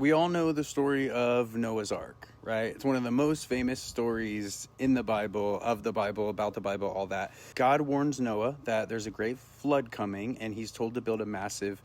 We all know the story of Noah's Ark, right? It's one of the most famous stories in the Bible, of the Bible, about the Bible, all that. God warns Noah that there's a great flood coming, and he's told to build a massive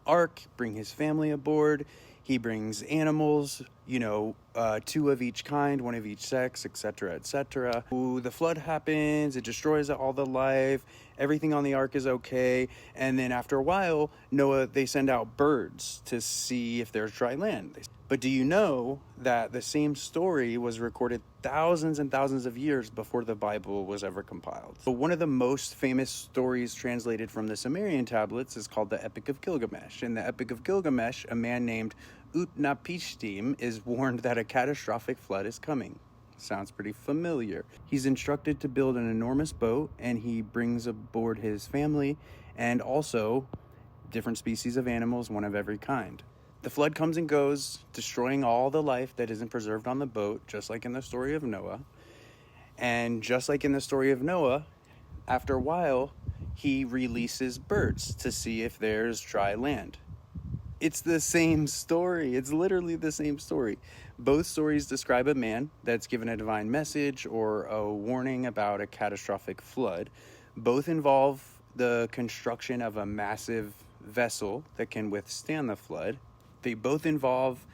ark, bring his family aboard. He brings animals, two of each kind, one of each sex, etc., etc. The flood happens, it destroys all the life, everything on the ark is okay, and then after a while, they send out birds to see if there's dry land. But do you know that the same story was recorded thousands and thousands of years before the Bible was ever compiled? So one of the most famous stories translated from the Sumerian tablets is called the Epic of Gilgamesh. In the Epic of Gilgamesh, a man named Utnapishtim is warned that a catastrophic flood is coming. Sounds pretty familiar. He's instructed to build an enormous boat, and he brings aboard his family and also different species of animals, one of every kind. The flood comes and goes, destroying all the life that isn't preserved on the boat, just like in the story of Noah. And just like in the story of Noah, after a while, he releases birds to see if there's dry land. It's the same story. It's literally the same story. Both stories describe a man that's given a divine message or a warning about a catastrophic flood. Both involve the construction of a massive vessel that can withstand the flood. They both involve,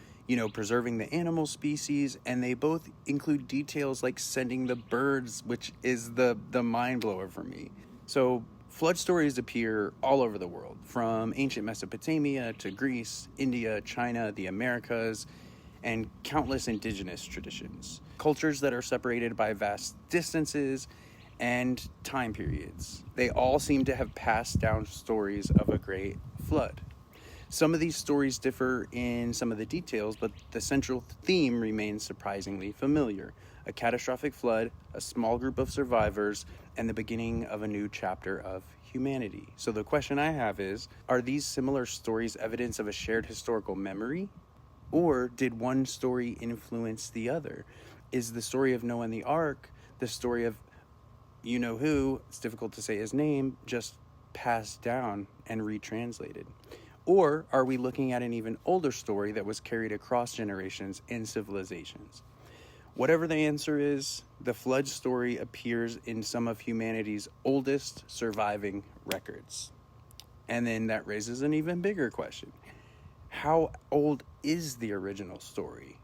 preserving the animal species, and they both include details like sending the birds, which is the mind blower for me. So flood stories appear all over the world, from ancient Mesopotamia to Greece, India, China, the Americas, and countless indigenous traditions. Cultures that are separated by vast distances and time periods. They all seem to have passed down stories of a great flood. Some of these stories differ in some of the details, but the central theme remains surprisingly familiar. A catastrophic flood, a small group of survivors, and the beginning of a new chapter of humanity. So the question I have is, are these similar stories evidence of a shared historical memory? Or did one story influence the other? Is the story of Noah and the Ark the story of you-know-who, it's difficult to say his name, just passed down and retranslated? Or are we looking at an even older story that was carried across generations and civilizations? Whatever the answer is, the flood story appears in some of humanity's oldest surviving records. And then that raises an even bigger question. How old is the original story?